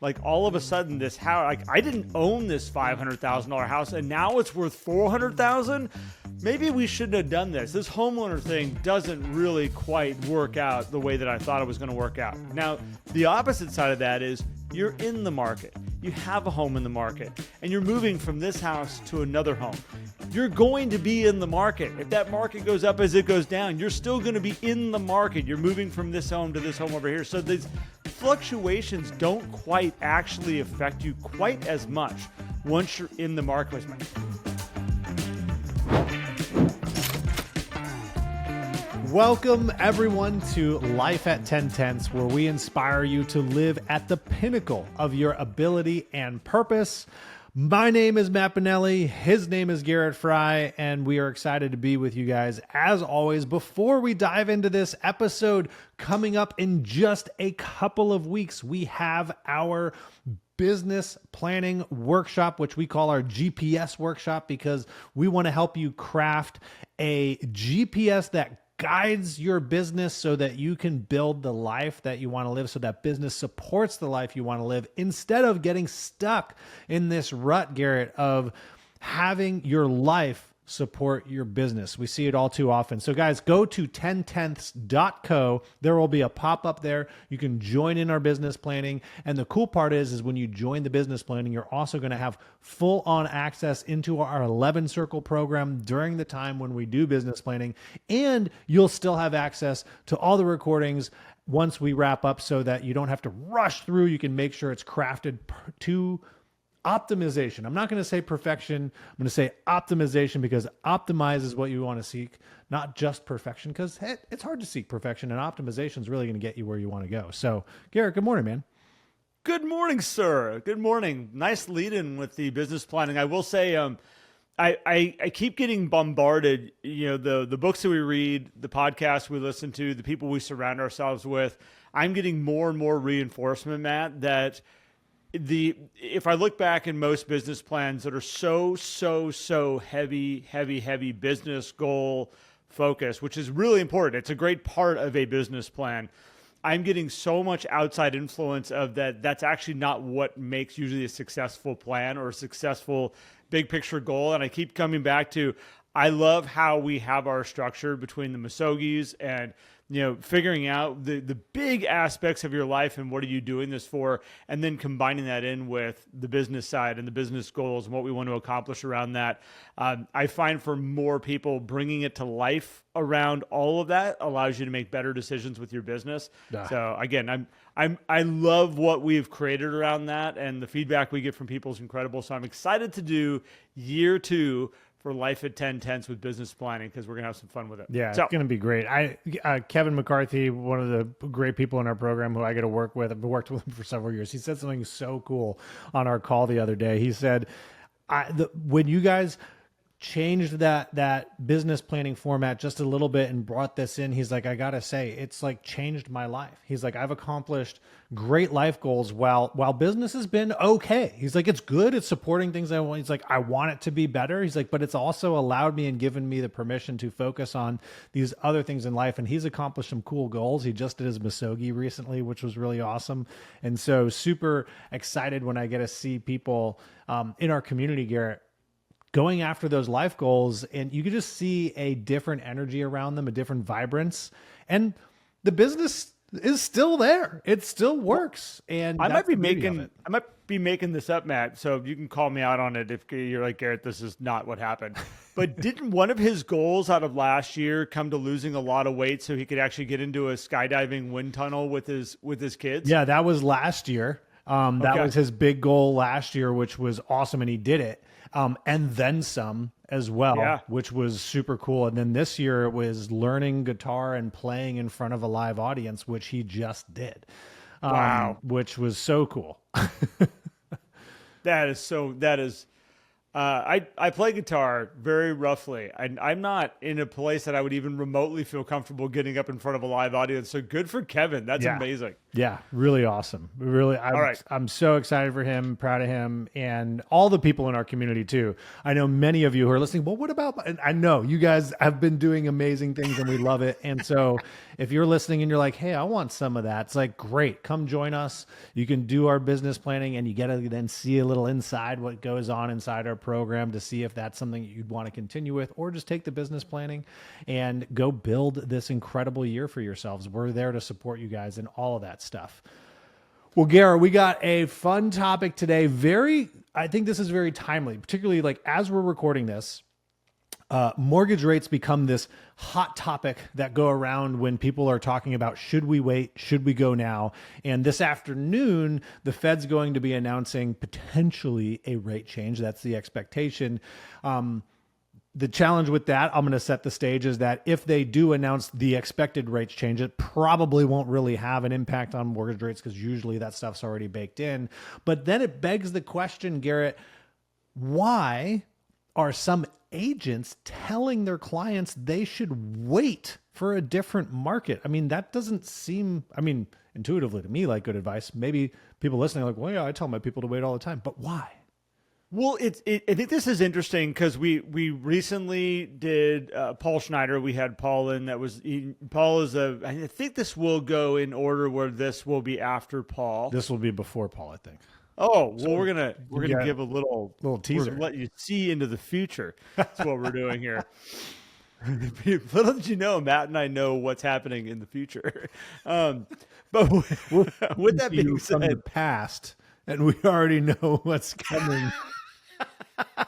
like all of a sudden this house, like I didn't own this $500,000 house and now it's worth $400,000. Maybe we shouldn't have done this. This homeowner thing doesn't really quite work out the way that I thought it was going to work out. Now, the opposite side of that is you're in the market. You have a home in the market and you're moving from this house to another home. You're going to be in the market. If that market goes up as it goes down, you're still going to be in the market. You're moving from this home to this home over here. So these fluctuations don't quite actually affect you quite as much once you're in the marketplace. Welcome, everyone, to Life at 10 Tenths, where we inspire you to live at the pinnacle of your ability and purpose. My name is Matt Bonelli. His name is Garrett Fry, and we are excited to be with you guys. As always, before we dive into this episode, coming up in just a couple of weeks, we have our business planning workshop, which we call our GPS workshop, because we want to help you craft a GPS that guides your business so that you can build the life that you want to live, so that business supports the life you want to live, instead of getting stuck in this rut, Garrett, of having your life support your business. We see it all too often. So guys, go to 10tenths.co. There will be a pop-up there. You can join in our business planning. And the cool part is when you join the business planning, you're also going to have full-on access into our 11 Circle program during the time when we do business planning. And you'll still have access to all the recordings once we wrap up, so that you don't have to rush through. You can make sure it's crafted to optimization. I'm not going to say perfection. I'm going to say optimization, because optimize is what you want to seek, not just perfection, because it's hard to seek perfection, and optimization is really going to get you where you want to go. So, Garrett, good morning, man. Good morning, sir. Good morning. Nice lead in with the business planning. I will say, I keep getting bombarded. You know, the books that we read, the podcasts we listen to, the people we surround ourselves with. I'm getting more and more reinforcement, Matt, that if I look back in most business plans that are so heavy business goal focus, which is really important. It's a great part of a business plan. I'm getting so much outside influence of that. That's actually not what makes usually a successful plan or a successful big picture goal. And I keep coming back to, I love how we have our structure between the Misogis and, you know, figuring out the big aspects of your life and what are you doing this for, and then combining that in with the business side and the business goals and what we want to accomplish around that. I find for more people, bringing it to life around all of that allows you to make better decisions with your business. So again, I love what we've created around that, and the feedback we get from people is incredible. So I'm excited to do year 2 for Life at 10 Tenths with business planning, because we're going to have some fun with it. Yeah, it's going to be great. Kevin McCarthy, one of the great people in our program who I get to work with, I've worked with him for several years. He said something so cool on our call the other day. He said, when you guys changed that business planning format just a little bit and brought this in, he's like, I gotta say, it's like changed my life. He's like, I've accomplished great life goals while business has been okay. He's like, it's good, it's supporting things I want. He's like, I want it to be better. He's like, but it's also allowed me and given me the permission to focus on these other things in life. And he's accomplished some cool goals. He just did his Misogi recently, which was really awesome. And so super excited when I get to see people in our community, Garrett, going after those life goals, and you can just see a different energy around them, a different vibrance, and the business is still there. It still works. And I might be making this up, Matt, so you can call me out on it if you're like, Garrett, this is not what happened. But didn't one of his goals out of last year come to losing a lot of weight so he could actually get into a skydiving wind tunnel with his kids? Yeah, that was last year. That was his big goal last year, which was awesome, and he did it. And then some as well, which was super cool. And then this year it was learning guitar and playing in front of a live audience, which he just did. Wow. Which was so cool. I play guitar very roughly. I'm not in a place that I would even remotely feel comfortable getting up in front of a live audience. So good for Kevin. That's amazing. Yeah, really awesome. Really, All right. I'm so excited for him, proud of him, and all the people in our community too. I know many of you who are listening. Well, what about? And I know you guys have been doing amazing things, and we love it. And so, if you're listening and you're like, "Hey, I want some of that," it's like, great, come join us. You can do our business planning, and you get to then see a little inside what goes on inside our program to see if that's something you'd want to continue with, or just take the business planning and go build this incredible year for yourselves. We're there to support you guys in all of that stuff. Well, Garrett, we got a fun topic today. I think this is very timely, particularly like as we're recording this. Mortgage rates become this hot topic that go around when people are talking about, should we wait? Should we go now? And this afternoon, the Fed's going to be announcing potentially a rate change. That's the expectation. The challenge with that, I'm going to set the stage, is that if they do announce the expected rates change, it probably won't really have an impact on mortgage rates because usually that stuff's already baked in. But then it begs the question, Garrett, why are some agents telling their clients they should wait for a different market? I mean, that doesn't seem, intuitively to me, like good advice. Maybe people listening are like, well, yeah, I tell my people to wait all the time, but why? Well, I think this is interesting because we recently did Paul Schneider. We had Paul in. Paul is I think this will go in order where this will be after Paul. This will be before Paul, I think. Oh, well, so we're gonna give a little teaser, let you see into the future. That's what we're doing here. Little did you know, Matt and I know what's happening in the future. But with that being said, from the past, and we already know what's coming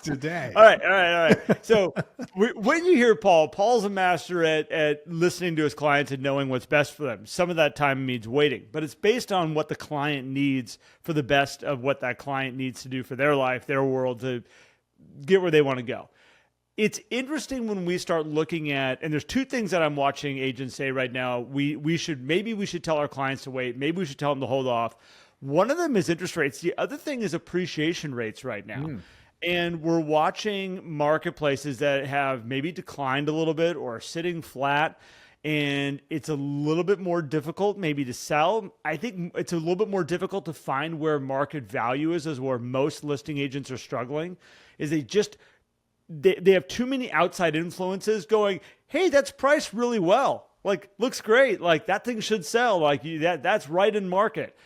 today. All right. So when you hear Paul's a master at listening to his clients and knowing what's best for them. Some of that time means waiting, but it's based on what the client needs for the best of what that client needs to do for their life, their world, to get where they want to go. It's interesting when we start looking at, and there's two things that I'm watching agents say right now. We should tell our clients to wait. Maybe we should tell them to hold off. One of them is interest rates. The other thing is appreciation rates right now. And we're watching marketplaces that have maybe declined a little bit or are sitting flat, and it's a little bit more difficult maybe to sell. I think it's a little bit more difficult to find where market value is where most listing agents are struggling, is they have too many outside influences going, hey, that's priced really well. Like, looks great. Like, that thing should sell. Like, that's right in market.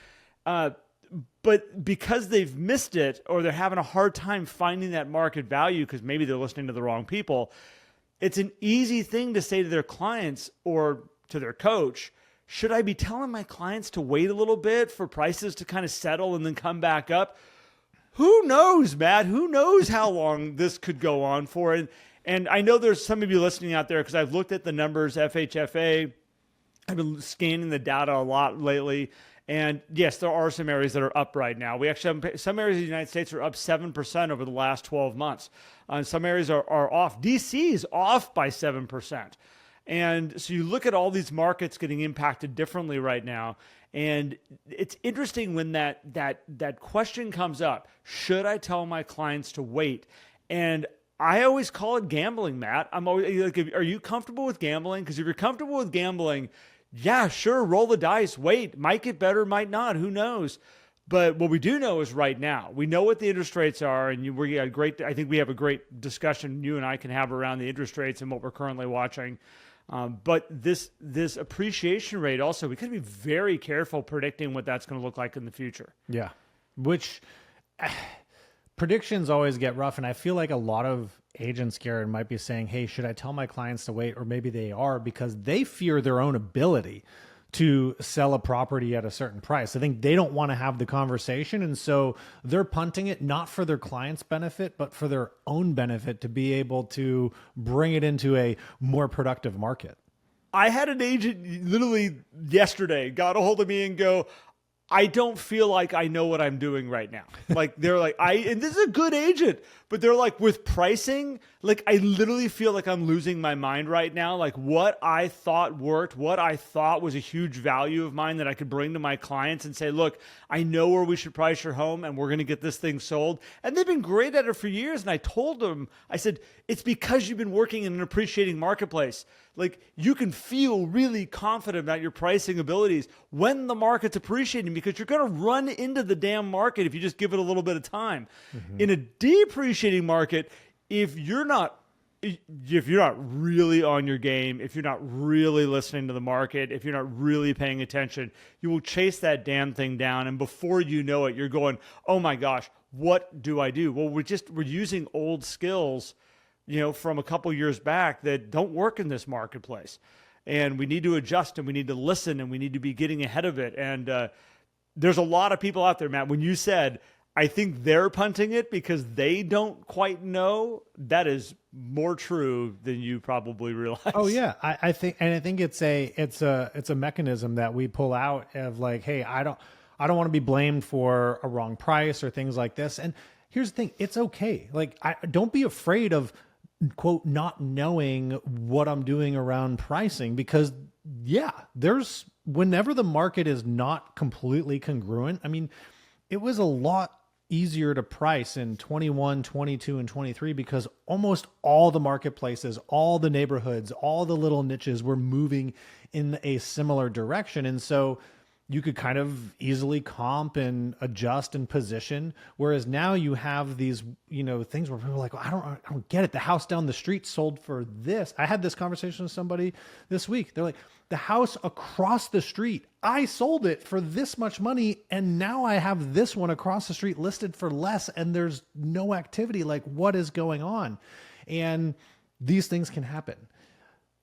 But because they've missed it, or they're having a hard time finding that market value because maybe they're listening to the wrong people, it's an easy thing to say to their clients or to their coach, should I be telling my clients to wait a little bit for prices to kind of settle and then come back up? Who knows, Matt? Who knows how long this could go on for? And I know there's some of you listening out there because I've looked at the numbers, FHFA. I've been scanning the data a lot lately. And yes, there are some areas that are up right now. We actually have some areas of the United States are up 7% over the last 12 months. Some areas are off. DC is off by 7%. And so you look at all these markets getting impacted differently right now. And it's interesting when that question comes up, should I tell my clients to wait? And I always call it gambling, Matt. I'm always like, are you comfortable with gambling? Because if you're comfortable with gambling, yeah, sure, roll the dice, wait, might get better, might not, who knows? But what we do know is right now, we know what the interest rates are, and I think we have a great discussion you and I can have around the interest rates and what we're currently watching. But this appreciation rate also, we got to be very careful predicting what that's going to look like in the future. Yeah, which predictions always get rough, and I feel like a lot of agents, Garrett, might be saying, hey, should I tell my clients to wait? Or maybe they are because they fear their own ability to sell a property at a certain price. I think they don't want to have the conversation. And so they're punting it, not for their client's benefit, but for their own benefit to be able to bring it into a more productive market. I had an agent literally yesterday got a hold of me and go, I don't feel like I know what I'm doing right now. Like, they're like, and this is a good agent, but they're like, with pricing, like, I literally feel like I'm losing my mind right now. Like, what I thought worked, what I thought was a huge value of mine that I could bring to my clients and say, look, I know where we should price your home and we're going to get this thing sold. And they've been great at it for years. And I told them, I said, it's because you've been working in an appreciating marketplace. Like, you can feel really confident about your pricing abilities when the market's appreciating, because you're going to run into the damn market if you just give it a little bit of time. In a depreciating market, if you're not really on your game, if you're not really listening to the market, if you're not really paying attention, you will chase that damn thing down. And before you know it, you're going, oh my gosh, what do I do? Well, we're using old skills, from a couple years back that don't work in this marketplace. And we need to adjust, and we need to listen, and we need to be getting ahead of it. And there's a lot of people out there, Matt, when you said, I think they're punting it because they don't quite know, that is more true than you probably realize. Oh yeah, I think it's a mechanism that we pull out of, like, hey, I don't want to be blamed for a wrong price or things like this. And here's the thing, it's okay. Like, don't be afraid of, quote, not knowing what I'm doing around pricing, because whenever the market is not completely congruent. I mean, it was a lot easier to price in 21, 22, and 23 because almost all the marketplaces, all the neighborhoods, all the little niches were moving in a similar direction. And so you could kind of easily comp and adjust and position. Whereas now you have these, things where people are like, well, I don't get it. The house down the street sold for this. I had this conversation with somebody this week. They're like, the house across the street, I sold it for this much money, and now I have this one across the street listed for less, and there's no activity. Like, what is going on? And these things can happen.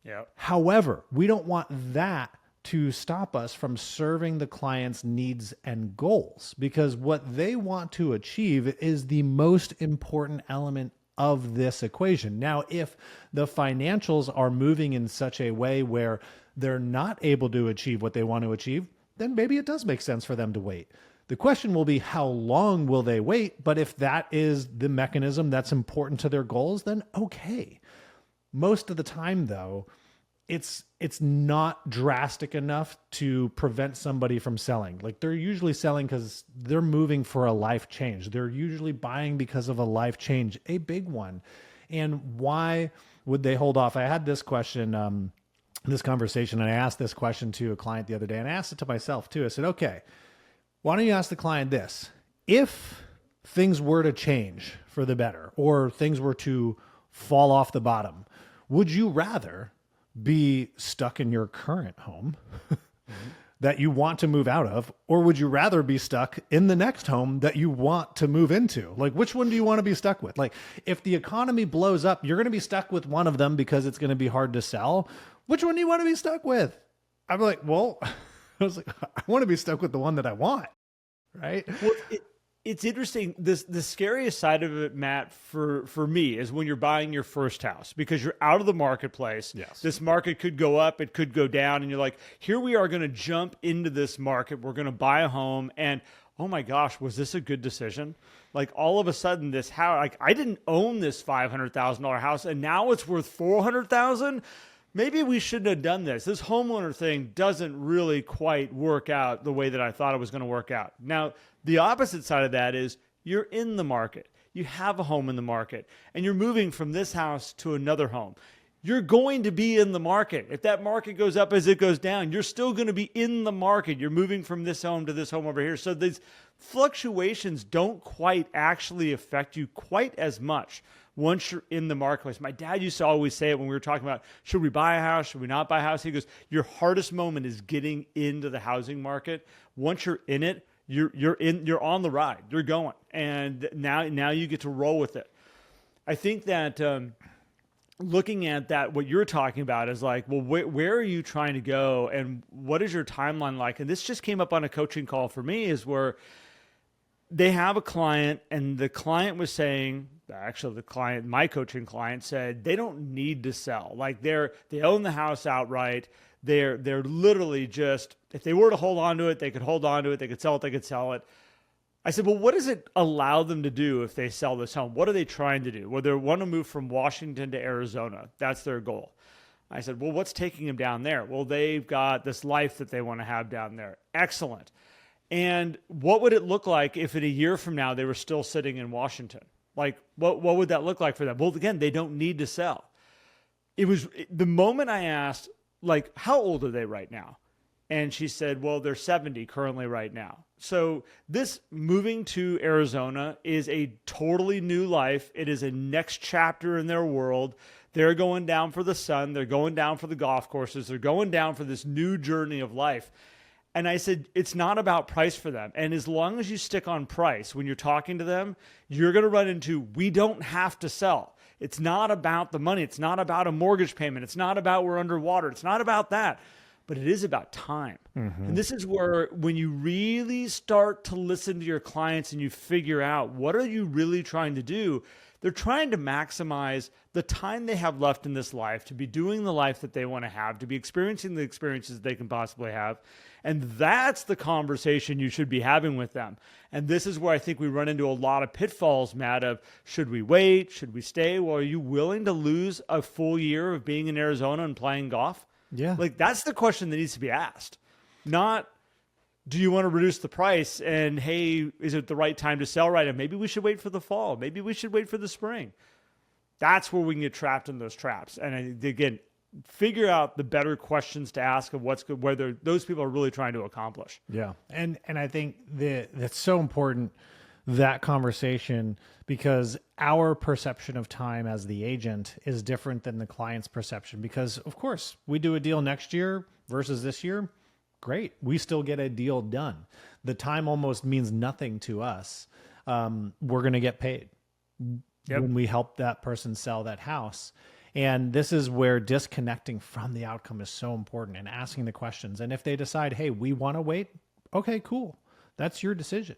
Yeah. However, we don't want that to stop us from serving the client's needs and goals, because what they want to achieve is the most important element of this equation. Now, if the financials are moving in such a way where they're not able to achieve what they want to achieve, then maybe it does make sense for them to wait. The question will be, how long will they wait? But if that is the mechanism that's important to their goals, then okay. Most of the time, though, it's not drastic enough to prevent somebody from selling. Like, they're usually selling because they're moving for a life change. They're usually buying because of a life change, a big one. And why would they hold off? I had this question, this conversation, and I asked this question to a client the other day, and I asked it to myself too. I said, okay, why don't you ask the client this? If things were to change for the better, or things were to fall off the bottom, would you rather be stuck in your current home that you want to move out of, or would you rather be stuck in the next home that you want to move into? Like, which one do you want to be stuck with? Like, if the economy blows up, you're going to be stuck with one of them because it's going to be hard to sell. Which one do you want to be stuck with? I'm like, well, I was like, I want to be stuck with the one that I want. Right. Well, it's interesting. The scariest side of it, Matt, for me, is when you're buying your first house, because you're out of the marketplace. Yes. This market could go up, it could go down, and you're like, here we are going to jump into this market. We're going to buy a home, and oh my gosh, was this a good decision? Like, all of a sudden, this house, like, I didn't own this $500,000 house, and now it's worth $400,000. Maybe we shouldn't have done this. This homeowner thing doesn't really quite work out the way that I thought it was going to work out. Now, the opposite side of that is you're in the market. You have a home in the market, and you're moving from this house to another home. You're going to be in the market. If that market goes up as it goes down, you're still going to be in the market. You're moving from this home to this home over here. So these fluctuations don't quite actually affect you quite as much once you're in the marketplace. My dad used to always say it when we were talking about, should we buy a house? Should we not buy a house? He goes, your hardest moment is getting into the housing market. Once you're in it, you're on the ride. You're going. And now you get to roll with it. I think that looking at that, what you're talking about is like, well, where are you trying to go, and what is your timeline like? And this just came up on a coaching call for me, is where they have a client, and the client was saying, actually my coaching client said, they don't need to sell. Like, they own the house outright. They're literally just, if they were to hold on to it, they could hold on to it. They could sell it. They could sell it. I said, well, what does it allow them to do if they sell this home? What are they trying to do? Well, they want to move from Washington to Arizona. That's their goal. I said, well, what's taking them down there? Well, they've got this life that they want to have down there. Excellent. And what would it look like if in a year from now they were still sitting in Washington? Like, what would that look like for them? Well, again, they don't need to sell. it was the moment I asked, like, how old are they right now? And she said, well, they're 70 currently right now. So this moving to Arizona is a totally new life. It is a next chapter in their world. They're going down for the sun. They're going down for the golf courses. They're going down for this new journey of life. And I said, it's not about price for them. And as long as you stick on price when you're talking to them, you're going to run into, we don't have to sell. It's not about the money. It's not about a mortgage payment. It's not about we're underwater. It's not about that. But it is about time. And this is where when you really start to listen to your clients and you figure out what are you really trying to do, they're trying to maximize the time they have left in this life to be doing the life that they want to have, to be experiencing the experiences they can possibly have. And that's the conversation you should be having with them. And this is where I think we run into a lot of pitfalls, Matt, of should we wait? Should we stay? Well, are you willing to lose a full year of being in Arizona and playing golf? Yeah. Like that's the question that needs to be asked. Not, do you want to reduce the price? And hey, is it the right time to sell right now? Maybe we should wait for the fall. Maybe we should wait for the spring. That's where we can get trapped in those traps. And again, figure out the better questions to ask of what's good, whether those people are really trying to accomplish. Yeah. And I think that's so important, that conversation, because our perception of time as the agent is different than the client's perception. Because of course we do a deal next year versus this year. Great. We still get a deal done. The time almost means nothing to us. We're going to get paid when we help that person sell that house. And this is where disconnecting from the outcome is so important and asking the questions. And if they decide, hey, we want to wait, okay, cool. That's your decision.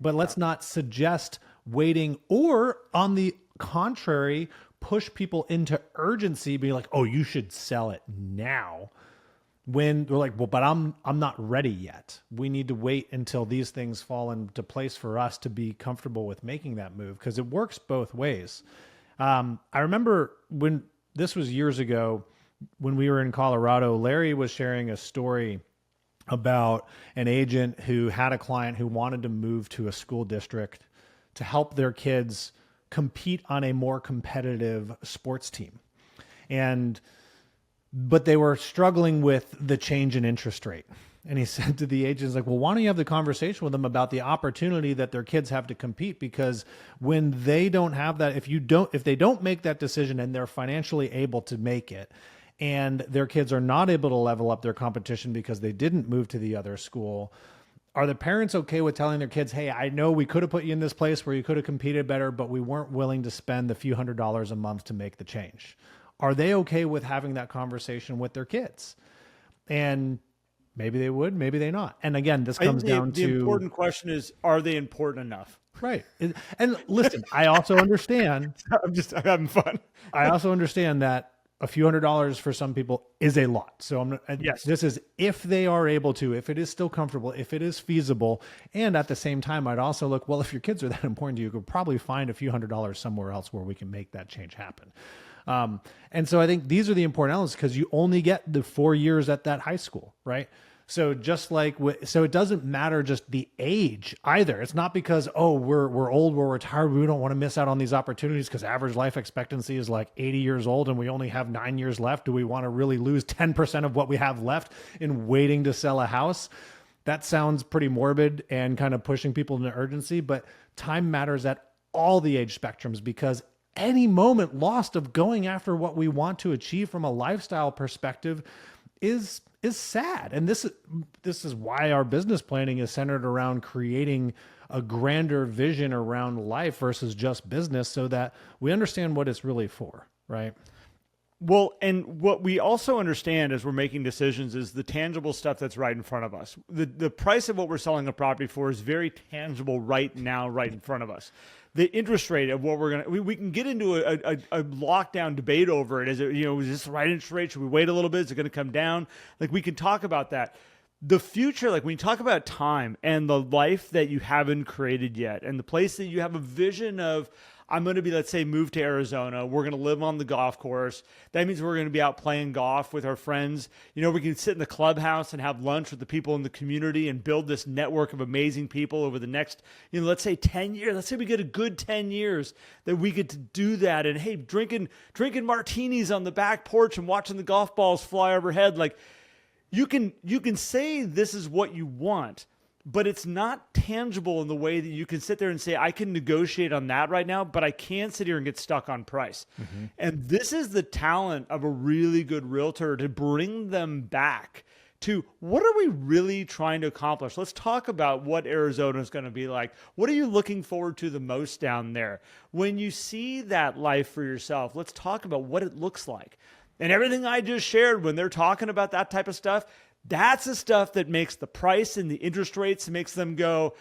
But let's not suggest waiting, or on the contrary, push people into urgency, being like, oh, you should sell it now. When they're like, well, but I'm not ready yet. We need to wait until these things fall into place for us to be comfortable with making that move, because it works both ways. I remember when this was years ago, when we were in Colorado, Larry was sharing a story about an agent who had a client who wanted to move to a school district to help their kids compete on a more competitive sports team. But they were struggling with the change in interest rate. And he said to the agents, like, well, why don't you have the conversation with them about the opportunity that their kids have to compete? Because when they don't have that, if they don't make that decision and they're financially able to make it, and their kids are not able to level up their competition because they didn't move to the other school, are the parents okay with telling their kids, hey, I know we could have put you in this place where you could have competed better, but we weren't willing to spend the few $100s a month to make the change? Are they okay with having that conversation with their kids? And maybe they would, maybe they not. And again, this comes down to... The important question is, are they important enough? Right. And listen, I also understand... I'm having fun. I also understand that a few $100s for some people is a lot. So yes, this is if they are able to, if it is still comfortable, if it is feasible. And at the same time, I'd also look, well, if your kids are that important to you, you could probably find a few $100s somewhere else where we can make that change happen. And so I think these are the important elements, because you only get the 4 years at that high school, right? So just like, so it doesn't matter just the age either. It's not because, oh, we're old, we're retired, we don't want to miss out on these opportunities because average life expectancy is like 80 years old and we only have 9 years left. Do we want to really lose 10% of what we have left in waiting to sell a house? That sounds pretty morbid and kind of pushing people into urgency, but time matters at all the age spectrums, because any moment lost of going after what we want to achieve from a lifestyle perspective is sad. And this is why our business planning is centered around creating a grander vision around life versus just business, so that we understand what it's really for, right? Well, and what we also understand as we're making decisions is the tangible stuff that's right in front of us. The price of what we're selling a property for is very tangible right now, right in front of us. The interest rate of what we're going to, we can get into a lockdown debate over it. Is it, is this the right interest rate? Should we wait a little bit? Is it going to come down? Like, we can talk about that. the future, like when you talk about time and the life that you haven't created yet, and the place that you have a vision of, I'm going to be, let's say, move to Arizona. We're going to live on the golf course. That means we're going to be out playing golf with our friends. We can sit in the clubhouse and have lunch with the people in the community and build this network of amazing people over the next, let's say 10 years. Let's say we get a good 10 years that we get to do that. And hey, drinking martinis on the back porch and watching the golf balls fly overhead. Like you can say this is what you want, but it's not tangible in the way that you can sit there and say, I can negotiate on that right now, but I can't sit here and get stuck on price. Mm-hmm. And this is the talent of a really good realtor, to bring them back to what are we really trying to accomplish? Let's talk about what Arizona is going to be like. What are you looking forward to the most down there? When you see that life for yourself, let's talk about what it looks like. And everything I just shared, when they're talking about that type of stuff, that's the stuff that makes the price and the interest rates, makes them go,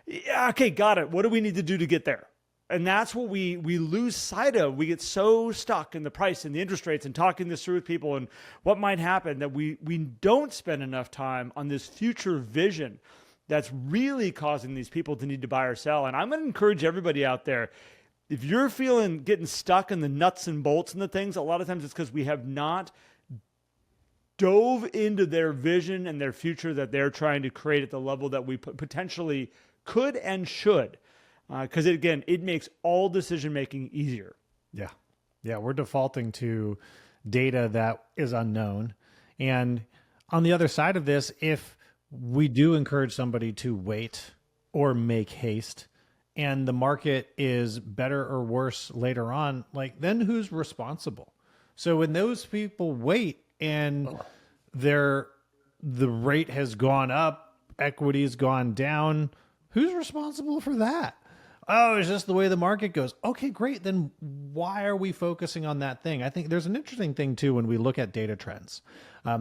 yeah, okay, got it. What do we need to do to get there? And that's what we lose sight of. We get so stuck in the price and the interest rates and talking this through with people and what might happen, that we don't spend enough time on this future vision that's really causing these people to need to buy or sell. And I'm going to encourage everybody out there, if you're getting stuck in the nuts and bolts and the things, a lot of times it's because we have not dove into their vision and their future that they're trying to create at the level that we potentially could and should. Because it makes all decision-making easier. Yeah, we're defaulting to data that is unknown. And on the other side of this, if we do encourage somebody to wait or make haste, and the market is better or worse later on, then who's responsible? So when those people wait and the rate has gone up, equity's gone down, who's responsible for that? Oh, it's just the way the market goes. Okay, great. Then why are we focusing on that thing? I think there's an interesting thing too when we look at data trends,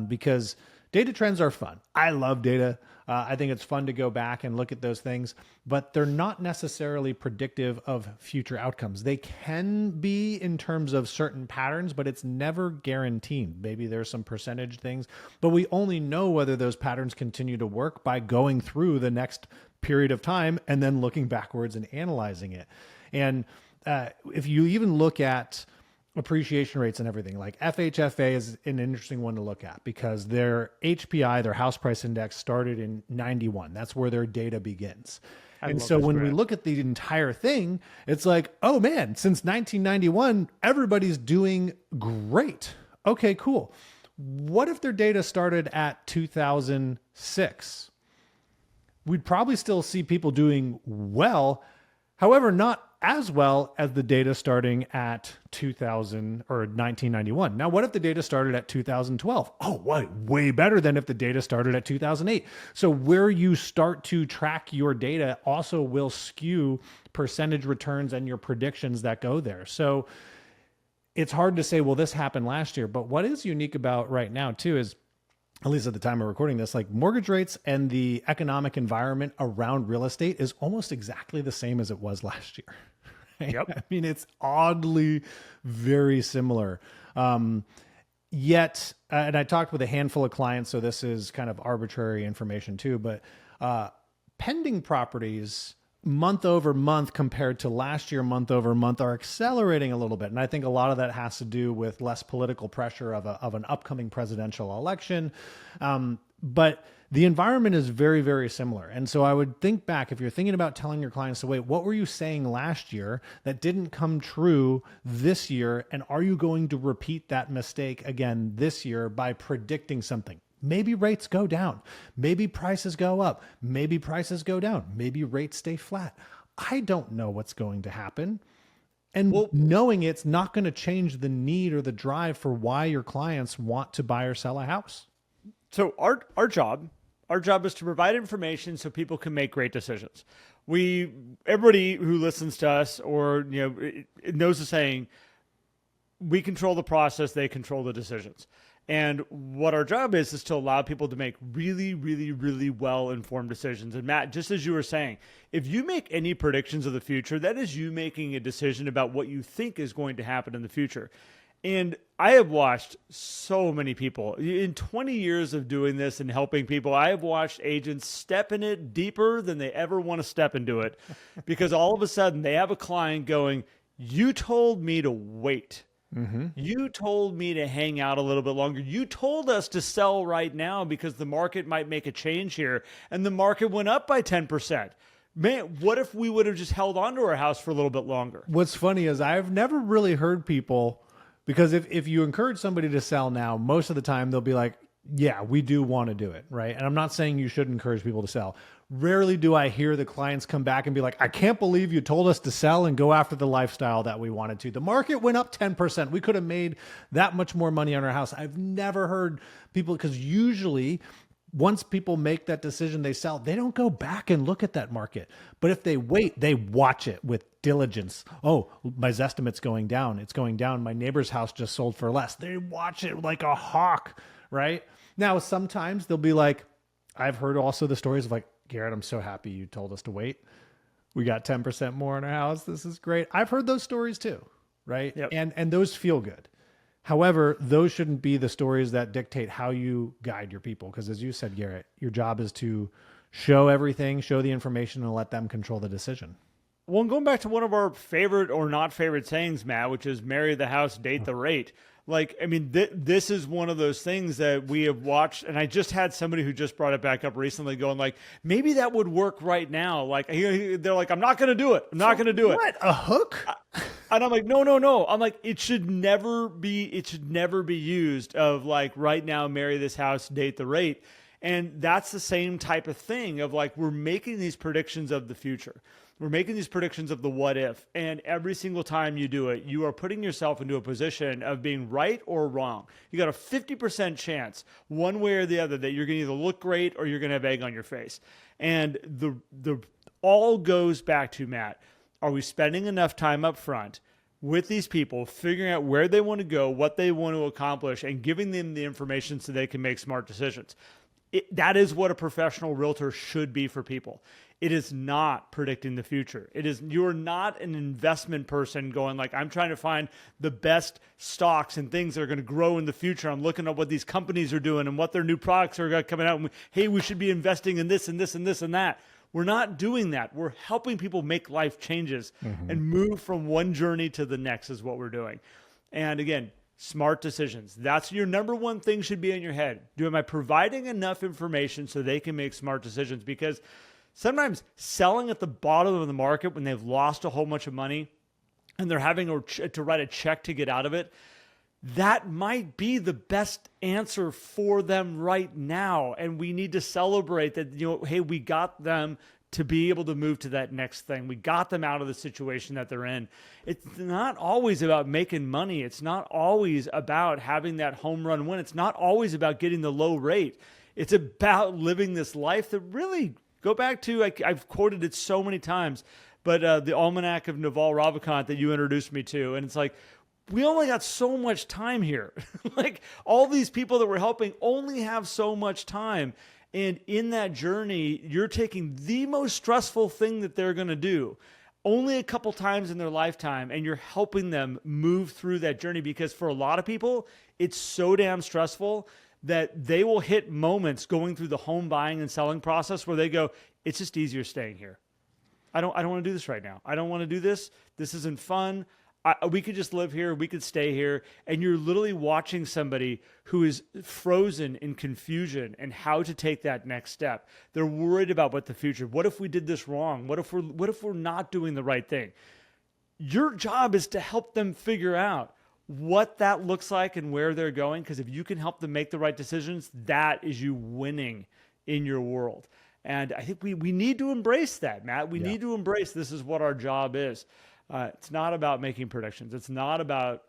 because data trends are fun. I love data. I think it's fun to go back and look at those things, but they're not necessarily predictive of future outcomes. They can be in terms of certain patterns, but it's never guaranteed. Maybe there's some percentage things, but we only know whether those patterns continue to work by going through the next period of time and then looking backwards and analyzing it. And if you even look at appreciation rates and everything, like FHFA is an interesting one to look at, because their HPI, their house price index, started in 91. That's where their data begins. And so when we look at the entire thing, it's like, oh man, since 1991, everybody's doing great. Okay, cool. What if their data started at 2006? We'd probably still see people doing well. However, not as well as the data starting at 2000 or 1991. Now, what if the data started at 2012? Oh, way better than if the data started at 2008. So where you start to track your data also will skew percentage returns and your predictions that go there. So it's hard to say, well, this happened last year. But what is unique about right now too is, at least at the time of recording this, like mortgage rates and the economic environment around real estate is almost exactly the same as it was last year. Right? Yep. I mean, it's oddly very similar. Yet, and I talked with a handful of clients, so this is kind of arbitrary information too, but pending properties month over month compared to last year, month over month, are accelerating a little bit. And I think a lot of that has to do with less political pressure of an upcoming presidential election. But the environment is very, very similar. And so I would think back, if you're thinking about telling your clients to wait, what were you saying last year that didn't come true this year? And are you going to repeat that mistake again this year by predicting something? Maybe rates go down. Maybe prices go up. Maybe prices go down. Maybe rates stay flat. I don't know what's going to happen. And knowing it's not going to change the need or the drive for why your clients want to buy or sell a house. So our job is to provide information so people can make great decisions. Everybody who listens to us or knows the saying, we control the process, they control the decisions. And what our job is to allow people to make really, really, really well-informed decisions. And Matt, just as you were saying, if you make any predictions of the future, that is you making a decision about what you think is going to happen in the future. And I have watched so many people in 20 years of doing this and helping people. I have watched agents step in it deeper than they ever want to step into it, because all of a sudden they have a client going, "You told me to wait. You told me to hang out a little bit longer. You told us to sell right now because the market might make a change here." And the market went up by 10%. Man, what if we would have just held on to our house for a little bit longer? What's funny is I've never really heard people, because if you encourage somebody to sell now, most of the time they'll be like, yeah, we do want to do it, right? And I'm not saying you should encourage people to sell. Rarely do I hear the clients come back and be like, I can't believe you told us to sell and go after the lifestyle that we wanted to. The market went up 10%. We could have made that much more money on our house. I've never heard people, because usually once people make that decision, they sell, they don't go back and look at that market. But if they wait, they watch it with diligence. Oh, my Zestimate's going down. It's going down. My neighbor's house just sold for less. They watch it like a hawk, right? Now, sometimes they'll be like, I've heard also the stories of like, Garrett, I'm so happy you told us to wait. We got 10% more in our house. This is great. I've heard those stories too, right? Yep. And those feel good. However, those shouldn't be the stories that dictate how you guide your people. Because as you said, Garrett, your job is to show everything, show the information, and let them control the decision. Well, and going back to one of our favorite or not favorite sayings, Matt, which is marry the house, date the rate. Like, I mean, this is one of those things that we have watched. And I just had somebody who just brought it back up recently going like, maybe that would work right now. Like, they're like, I'm not going to do it. I'm not going to do it. What? A hook? And I'm like, no. I'm like, it should never be used of like, right now, marry this house, date the rate. And that's the same type of thing of like, we're making these predictions of the future. We're making these predictions of the what if. And every single time you do it, you are putting yourself into a position of being right or wrong. You got a 50% chance one way or the other that you're going to either look great or you're going to have egg on your face. And the all goes back to, Matt, are we spending enough time up front with these people, figuring out where they want to go, what they want to accomplish, and giving them the information so they can make smart decisions? That is what a professional realtor should be for people. It is not predicting the future. You're not an investment person going like, I'm trying to find the best stocks and things that are going to grow in the future. I'm looking at what these companies are doing and what their new products are coming out. And hey, we should be investing in this and this and this and that. We're not doing that. We're helping people make life changes and move from one journey to the next is what we're doing. And again, smart decisions. That's your number one thing should be in your head. Am I providing enough information so they can make smart decisions? Because sometimes selling at the bottom of the market when they've lost a whole bunch of money and they're having to write a check to get out of it, that might be the best answer for them right now. And we need to celebrate that, hey, we got them to be able to move to that next thing. We got them out of the situation that they're in. It's not always about making money. It's not always about having that home run win. It's not always about getting the low rate. It's about living this life that really, go back to, I've quoted it so many times, but the Almanac of Naval Ravikant that you introduced me to. And it's like, we only got so much time here. Like all these people that we're helping only have so much time. And in that journey, you're taking the most stressful thing that they're going to do only a couple times in their lifetime, and you're helping them move through that journey, because for a lot of people, it's so damn stressful that they will hit moments going through the home buying and selling process where they go, it's just easier staying here. I don't want to do this right now. I don't want to do this. This isn't fun. We could just live here. We could stay here. And you're literally watching somebody who is frozen in confusion and how to take that next step. They're worried about what the future. What if we did this wrong? What if we're not doing the right thing? Your job is to help them figure out what that looks like and where they're going. Because if you can help them make the right decisions, that is you winning in your world. And I think we need to embrace that, Matt. We need to embrace this is what our job is. It's not about making predictions. It's not about,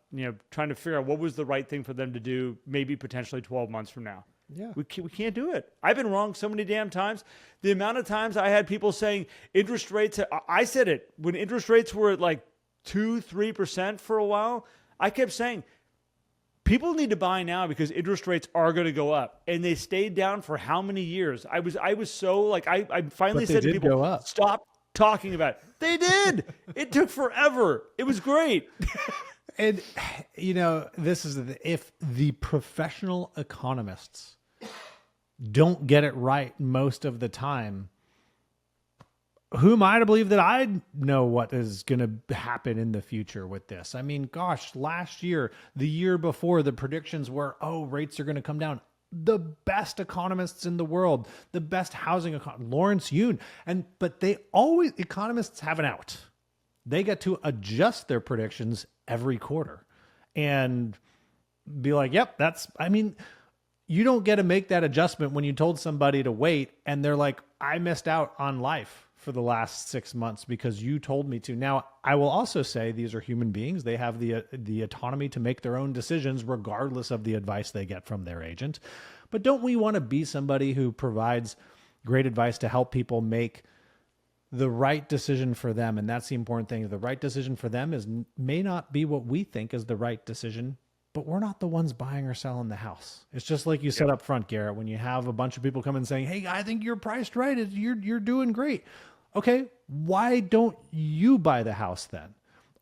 trying to figure out what was the right thing for them to do, maybe potentially 12 months from now. Yeah. We can't do it. I've been wrong so many damn times. The amount of times I had people saying interest rates, I said it, when interest rates were at like 2-3% for a while, I kept saying, people need to buy now because interest rates are going to go up. And they stayed down for how many years? I was so like, I finally said to people, stop talking about it. They did. It took forever. It was great. And, this is if the professional economists don't get it right most of the time, who am I to believe that I know what is going to happen in the future with this? I mean, gosh, last year, the year before, the predictions were, rates are going to come down. The best economists in the world, the best housing economist, Lawrence Yun. But economists have an out. They get to adjust their predictions every quarter and be like, yep, you don't get to make that adjustment when you told somebody to wait and they're like, I missed out on life for the last 6 months because you told me to. Now, I will also say these are human beings. They have the autonomy to make their own decisions regardless of the advice they get from their agent. But don't we want to be somebody who provides great advice to help people make the right decision for them? And that's the important thing. The right decision for them may not be what we think is the right decision, but we're not the ones buying or selling the house. It's just like you said up front, Garrett, when you have a bunch of people come and saying, hey, I think you're priced right. You're doing great. Okay, why don't you buy the house then?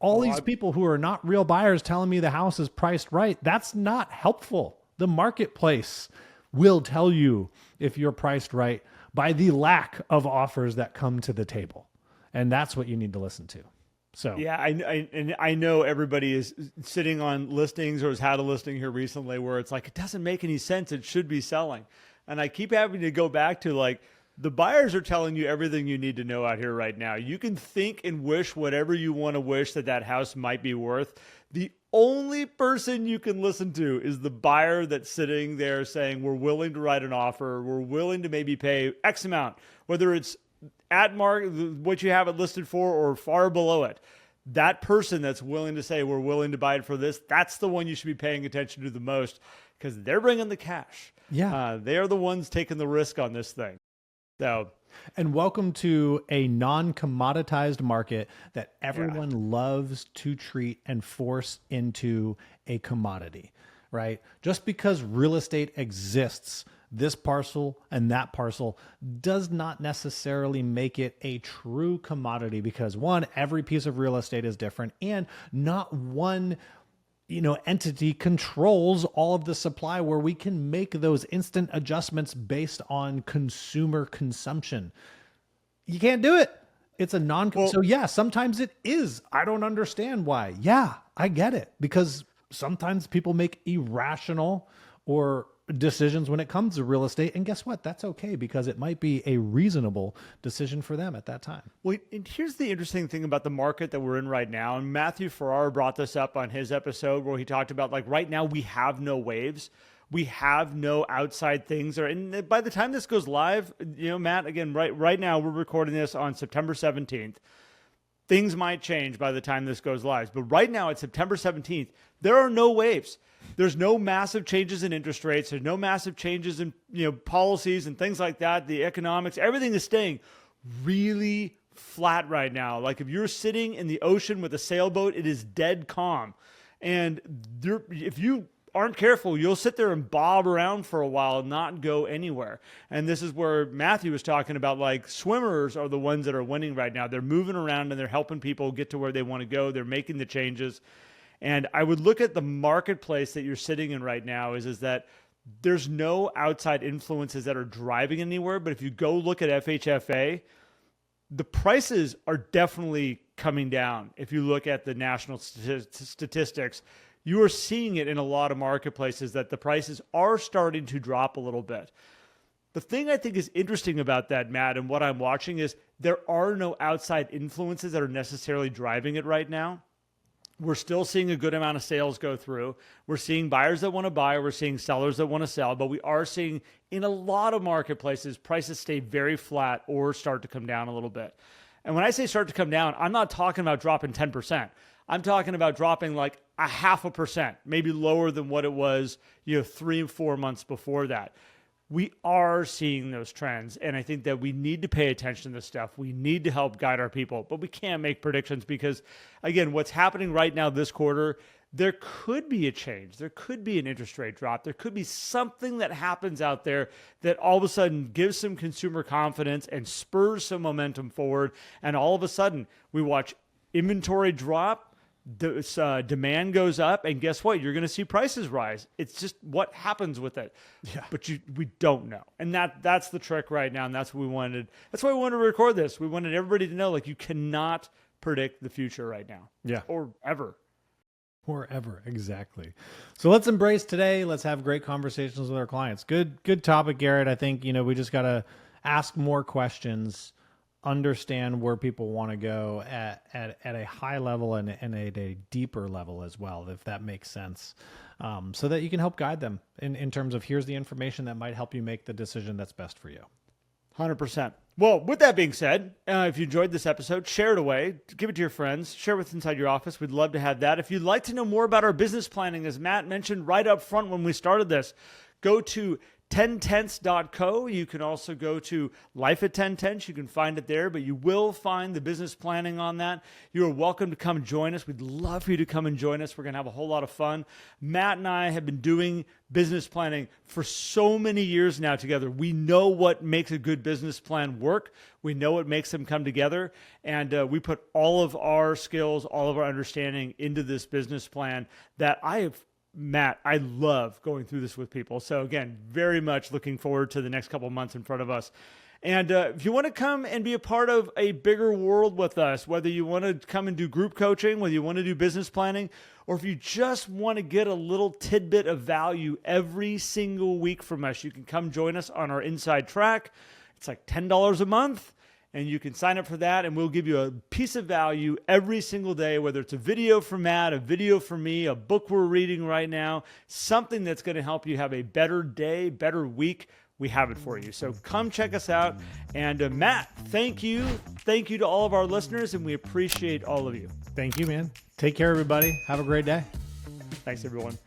These people who are not real buyers telling me the house is priced right, that's not helpful. The marketplace will tell you if you're priced right by the lack of offers that come to the table. And that's what you need to listen to. So yeah, I know everybody is sitting on listings or has had a listing here recently where it's like, it doesn't make any sense. It should be selling. And I keep having to go back to like, the buyers are telling you everything you need to know out here right now. You can think and wish whatever you want to wish that house might be worth. The only person you can listen to is the buyer that's sitting there saying, we're willing to write an offer. We're willing to maybe pay X amount, whether it's at market, what you have it listed for or far below it. That person that's willing to say, we're willing to buy it for this, that's the one you should be paying attention to the most because they're bringing the cash. Yeah. They are the ones taking the risk on this thing. So, and welcome to a non-commoditized market that everyone loves to treat and force into a commodity, right? Just because real estate exists, this parcel and that parcel does not necessarily make it a true commodity because one, every piece of real estate is different and not one entity controls all of the supply where we can make those instant adjustments based on consumer consumption. You can't do it. It's a so yeah, sometimes it is. I don't understand why. Yeah, I get it because sometimes people make irrational or decisions when it comes to real estate. And guess what? That's okay because it might be a reasonable decision for them at that time. Well, and here's the interesting thing about the market that we're in right now. And Matthew Farrar brought this up on his episode where he talked about like right now we have no waves. We have no outside things. And by the time this goes live, Matt, again, right now we're recording this on September 17th. Things might change by the time this goes live. But right now it's September 17th. There are no waves. There's no massive changes in interest rates. There's no massive changes in policies and things like that. The economics, everything is staying really flat right now. Like if you're sitting in the ocean with a sailboat, it is dead calm. And if you aren't careful, you'll sit there and bob around for a while and not go anywhere. And this is where Matthew was talking about like swimmers are the ones that are winning right now. They're moving around and they're helping people get to where they want to go. They're making the changes. And I would look at the marketplace that you're sitting in right now is that there's no outside influences that are driving anywhere. But if you go look at FHFA, the prices are definitely coming down. If you look at the national statistics, you are seeing it in a lot of marketplaces that the prices are starting to drop a little bit. The thing I think is interesting about that, Matt, and what I'm watching is there are no outside influences that are necessarily driving it right now. We're still seeing a good amount of sales go through. We're seeing buyers that want to buy. We're seeing sellers that want to sell. But we are seeing in a lot of marketplaces, prices stay very flat or start to come down a little bit. And when I say start to come down, I'm not talking about dropping 10%. I'm talking about dropping like 0.5%, maybe lower than what it was 3 or 4 months before that. We are seeing those trends, and I think that we need to pay attention to this stuff. We need to help guide our people, but we can't make predictions because, again, what's happening right now this quarter, there could be a change. There could be an interest rate drop. There could be something that happens out there that all of a sudden gives some consumer confidence and spurs some momentum forward, and all of a sudden we watch inventory drop, demand goes up, and guess what? You're going to see prices rise. It's just what happens with it. Yeah. But we don't know, and that's the trick right now, and that's what we wanted. That's why we wanted to record this. We wanted everybody to know, like, you cannot predict the future right now. Yeah. Or ever. Exactly. So let's embrace today. Let's have great conversations with our clients. Good topic, Garrett. I think, we just got to ask more questions, understand where people want to go at a high level and at a deeper level as well, if that makes sense. So that you can help guide them in terms of, here's the information that might help you make the decision that's best for you. 100%. Well, with that being said, if you enjoyed this episode, share it away, give it to your friends, share it with inside your office. We'd love to have that. If you'd like to know more about our business planning, as Matt mentioned right up front when we started this, go to 10tenths.co. You can also go to Life at 10tenths. You can find it there, but you will find the business planning on that. You are welcome to come join us. We'd love for you to come and join us. We're going to have a whole lot of fun. Matt and I have been doing business planning for so many years now together. We know what makes a good business plan work. We know what makes them come together. And we put all of our skills, all of our understanding into this business plan that Matt, I love going through this with people. So again, very much looking forward to the next couple of months in front of us. And if you want to come and be a part of a bigger world with us, whether you want to come and do group coaching, whether you want to do business planning, or if you just want to get a little tidbit of value every single week from us, you can come join us on our Inside Track. It's like $10 a month. And you can sign up for that, and we'll give you a piece of value every single day, whether it's a video from Matt, a video from me, a book we're reading right now, something that's going to help you have a better day, better week. We have it for you. So come check us out. And Matt, thank you. Thank you to all of our listeners, and we appreciate all of you. Thank you, man. Take care, everybody. Have a great day. Thanks, everyone.